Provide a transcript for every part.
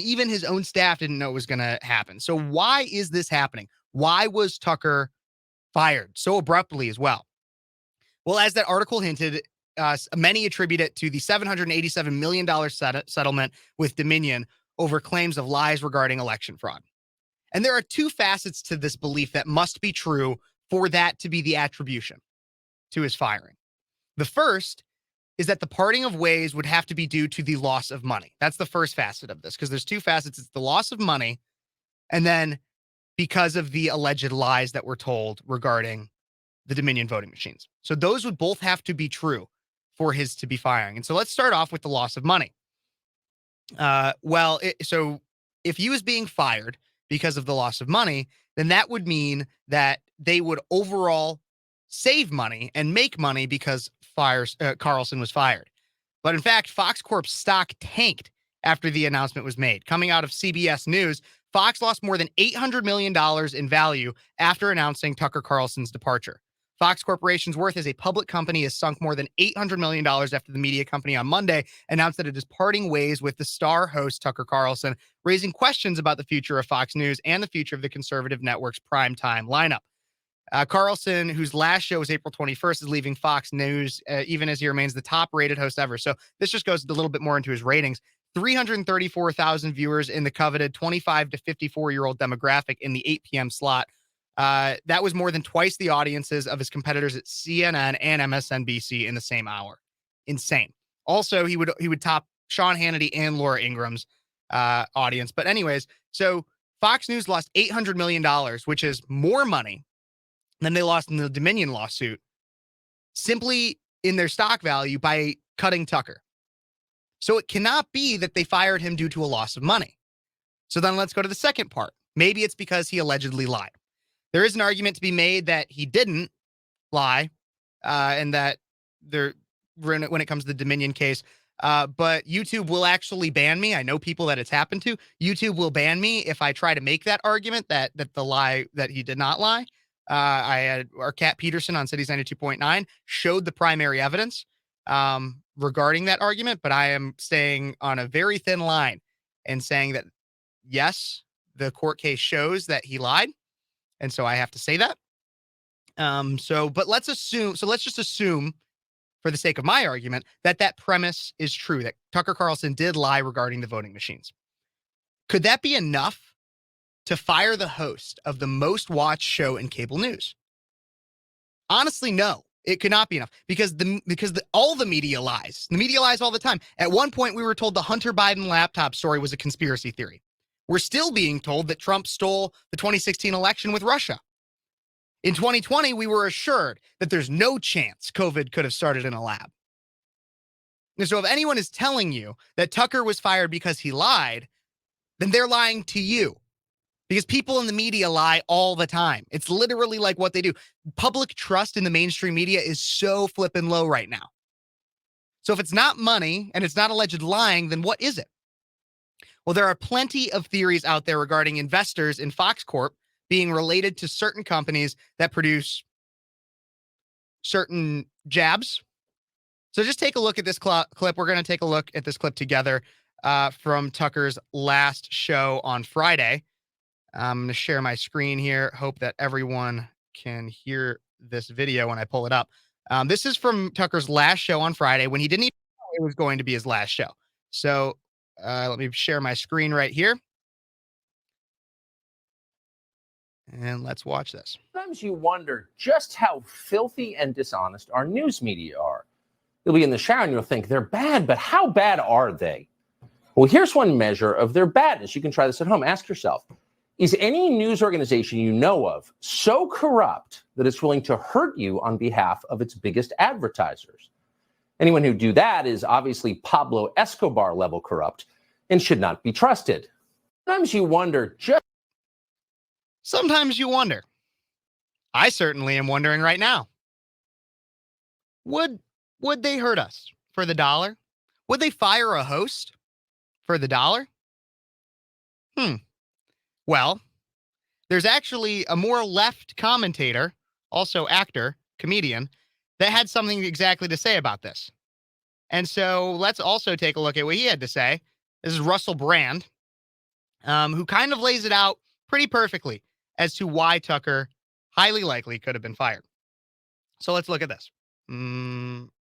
Even his own staff didn't know it was going to happen. So why is this happening? Why was Tucker fired so abruptly as well? Well, as that article hinted, many attribute it to the $787 million settlement with Dominion over claims of lies regarding election fraud. And there are two facets to this belief that must be true for that to be the attribution to his firing. The first is that the parting of ways would have to be due to the loss of money. That's the first facet of this, because there's two facets. It's the loss of money, and then because of the alleged lies that were told regarding the Dominion voting machines. So those would both have to be true for his to be firing. And so let's start off with the loss of money. So if he was being fired because of the loss of money, then that would mean that they would overall save money and make money because Carlson was fired. But in fact, Fox Corp's stock tanked after the announcement was made. Coming out of CBS News, Fox lost more than $800 million in value after announcing Tucker Carlson's departure. Fox Corporation's worth as a public company has sunk more than $800 million after the media company on Monday announced that it is parting ways with the star host Tucker Carlson, raising questions about the future of Fox News and the future of the conservative network's primetime lineup. Carlson, whose last show was April 21st, is leaving Fox News, even as he remains the top-rated host ever. So this just goes a little bit more into his ratings. 334,000 viewers in the coveted 25 to 54-year-old demographic in the 8 p.m. slot. That was more than twice the audiences of his competitors at CNN and MSNBC in the same hour. Insane. Also, he would top Sean Hannity and Laura Ingram's audience. But anyways, so Fox News lost $800 million, which is more money than they lost in the Dominion lawsuit, simply in their stock value by cutting Tucker. So it cannot be that they fired him due to a loss of money. So then let's go to the second part. Maybe it's because he allegedly lied. There is an argument to be made that he didn't lie, and that when it comes to the Dominion case, but YouTube will actually ban me. I know people that it's happened to. YouTube will ban me if I try to make that argument that the lie, that he did not lie. I had our Kat Peterson on Cities 92.9 showed the primary evidence regarding that argument, but I am staying on a very thin line and saying that, yes, the court case shows that he lied. And so I have to say that. But let's just assume for the sake of my argument that premise is true, that Tucker Carlson did lie regarding the voting machines. Could that be enough to fire the host of the most watched show in cable news? Honestly, no, it could not be enough because all the media lies. The media lies all the time. At one point, we were told the Hunter Biden laptop story was a conspiracy theory. We're still being told that Trump stole the 2016 election with Russia. In 2020, we were assured that there's no chance COVID could have started in a lab. And so if anyone is telling you that Tucker was fired because he lied, then they're lying to you. Because people in the media lie all the time. It's literally like what they do. Public trust in the mainstream media is so flippin' low right now. So if it's not money and it's not alleged lying, then what is it? Well, there are plenty of theories out there regarding investors in Fox Corp being related to certain companies that produce certain jabs. So just take a look at this clip. We're going to take a look at this clip together from Tucker's last show on Friday. I'm going to share my screen here. Hope that everyone can hear this video when I pull it up. This is from Tucker's last show on Friday when he didn't even know it was going to be his last show. So let me share my screen right here. And let's watch this. Sometimes you wonder just how filthy and dishonest our news media are. You'll be in the shower and you'll think they're bad, but how bad are they? Well, here's one measure of their badness. You can try this at home. Ask yourself, is any news organization you know of so corrupt that it's willing to hurt you on behalf of its biggest advertisers? Anyone who do that is obviously Pablo Escobar level corrupt and should not be trusted. Sometimes you wonder. I certainly am wondering right now. Would they hurt us for the dollar? Would they fire a host for the dollar? Well, there's actually a more left commentator, also actor, comedian, that had something exactly to say about this. And so let's also take a look at what he had to say. This is Russell Brand. who kind of lays it out pretty perfectly as to why Tucker highly likely could have been fired. So let's look at this.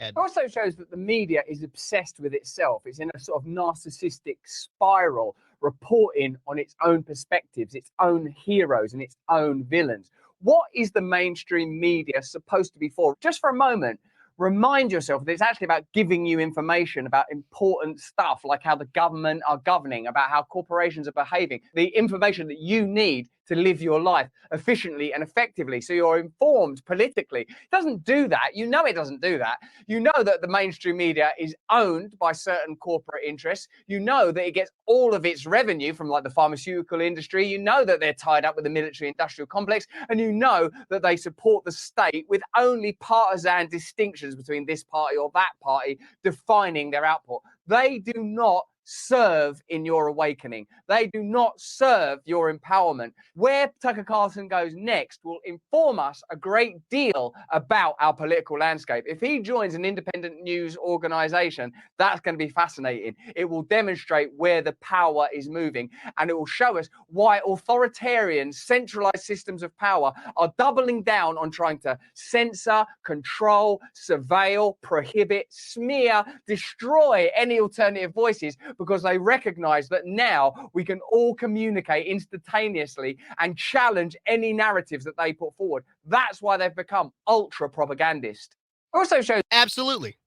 Ed. Also shows that the media is obsessed with itself. It's in a sort of narcissistic spiral, reporting on its own perspectives, its own heroes, and its own villains. What is the mainstream media supposed to be for? Just for a moment, remind yourself that it's actually about giving you information about important stuff, like how the government are governing, about how corporations are behaving, the information that you need to live your life efficiently and effectively, so you're informed politically. It doesn't do that. You know it doesn't do that. You know that the mainstream media is owned by certain corporate interests. You know that it gets all of its revenue from like the pharmaceutical industry. You know that they're tied up with the military industrial complex, and you know that they support the state with only partisan distinctions between this party or that party defining their output. They do not serve in your awakening. They do not serve your empowerment. Where Tucker Carlson goes next will inform us a great deal about our political landscape. If he joins an independent news organization, that's going to be fascinating. It will demonstrate where the power is moving, and it will show us why authoritarian, centralized systems of power are doubling down on trying to censor, control, surveil, prohibit, smear, destroy any alternative voices, because they recognize that now we can all communicate instantaneously and challenge any narratives that they put forward. That's why they've become ultra propagandist. Also shows Absolutely.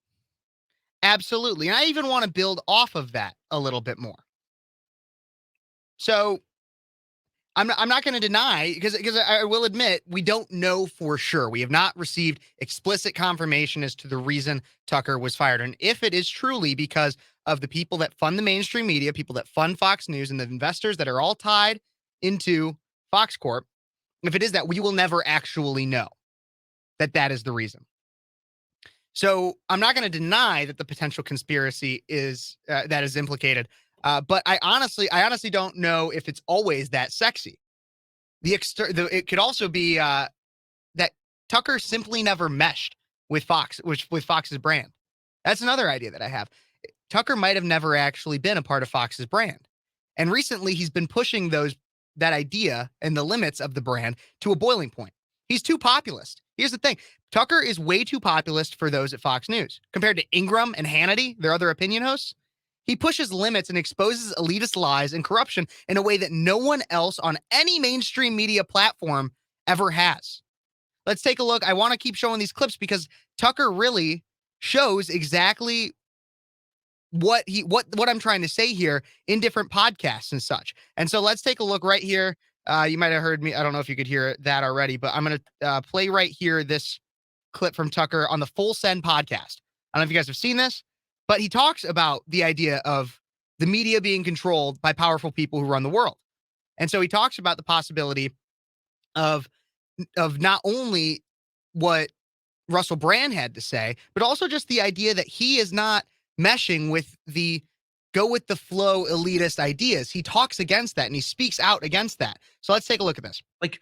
Absolutely. And I even want to build off of that a little bit more. So I'm not going to deny, because I will admit we don't know for sure. We have not received explicit confirmation as to the reason Tucker was fired. And if it is truly because of the people that fund the mainstream media, people that fund Fox News, and the investors that are all tied into Fox Corp, if it is that, we will never actually know that that is the reason. So I'm not going to deny that the potential conspiracy is that is implicated. But I honestly don't know if it's always that sexy. It could also be that Tucker simply never meshed with Fox, with Fox's brand. That's another idea that I have. Tucker might have never actually been a part of Fox's brand, and recently he's been pushing that idea and the limits of the brand to a boiling point. He's too populist. Here's the thing: Tucker is way too populist for those at Fox News compared to Ingram and Hannity, their other opinion hosts. He pushes limits and exposes elitist lies and corruption in a way that no one else on any mainstream media platform ever has. Let's take a look. I want to keep showing these clips because Tucker really shows exactly what I'm trying to say here in different podcasts and such. And so let's take a look right here. You might have heard me. I don't know if you could hear that already, but I'm going to play right here this clip from Tucker on the Full Send podcast. I don't know if you guys have seen this, but he talks about the idea of the media being controlled by powerful people who run the world. And so he talks about the possibility of not only what Russell Brand had to say, but also just the idea that he is not meshing with the go with the flow elitist ideas. He talks against that and he speaks out against that. So let's take a look at this. Like,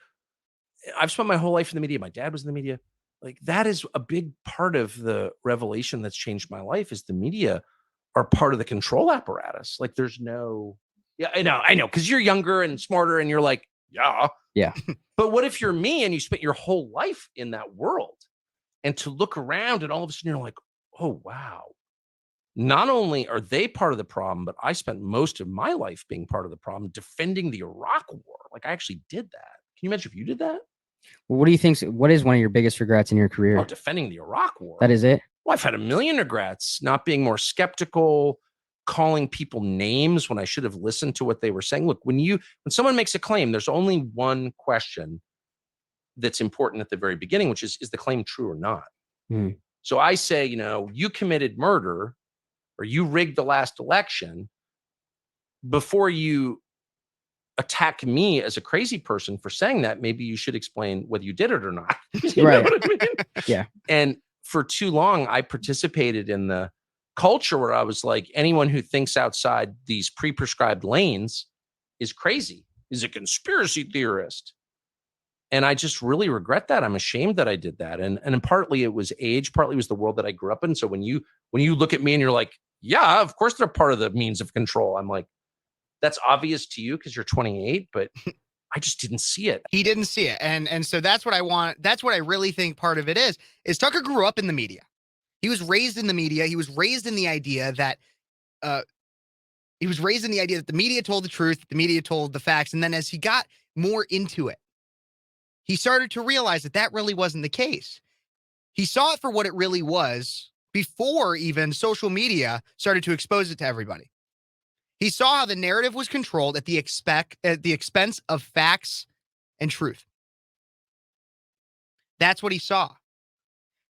I've spent my whole life in the media. My dad was in the media. Like, that is a big part of the revelation that's changed my life, is the media are part of the control apparatus. Like, there's no, yeah, I know, because you're younger and smarter and you're like, yeah. But what if you're me and you spent your whole life in that world, and to look around and all of a sudden you're like, oh, wow. Not only are they part of the problem, but I spent most of my life being part of the problem, defending the Iraq war. Like, I actually did that. Can you imagine if you did that? What do you think? What is one of your biggest regrets in your career? Oh, defending the Iraq war. That is it? Well, I've had a million regrets, not being more skeptical, calling people names when I should have listened to what they were saying. Look, when someone makes a claim, there's only one question that's important at the very beginning, which is the claim true or not? So I say, you committed murder or you rigged the last election. Before you attack me as a crazy person for saying that, maybe you should explain whether you did it or not. You Right. know what I mean? Yeah. And for too long, I participated in the culture where I was like, anyone who thinks outside these pre-prescribed lanes is crazy, is a conspiracy theorist. And I just really regret that. I'm ashamed that I did that. And partly it was age, partly it was the world that I grew up in. So when you look at me and you're like, yeah, of course they're part of the means of control, I'm like, that's obvious to you because you're 28, but I just didn't see it. He didn't see it. And so that's what I want. That's what I really think part of it is Tucker grew up in the media. He was raised in the media. He was raised in the idea that the media told the truth, the media told the facts. And then as he got more into it, he started to realize that that really wasn't the case. He saw it for what it really was before even social media started to expose it to everybody. He saw how the narrative was controlled at the expense of facts and truth. That's what he saw.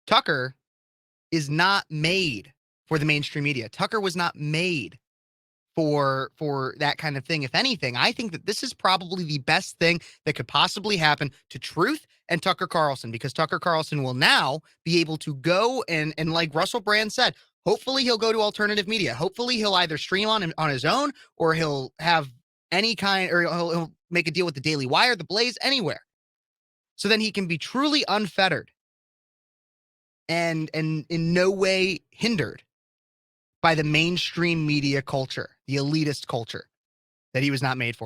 Tucker is not made for the mainstream media. Tucker was not made for that kind of thing. If anything, I think that this is probably the best thing that could possibly happen to Truth and Tucker Carlson, because Tucker Carlson will now be able to go and like Russell Brand said, hopefully he'll go to alternative media. Hopefully he'll either stream on his own, or he'll have any kind, or he'll make a deal with the Daily Wire, the Blaze, anywhere. So then he can be truly unfettered and in no way hindered by the mainstream media culture, the elitist culture that he was not made for.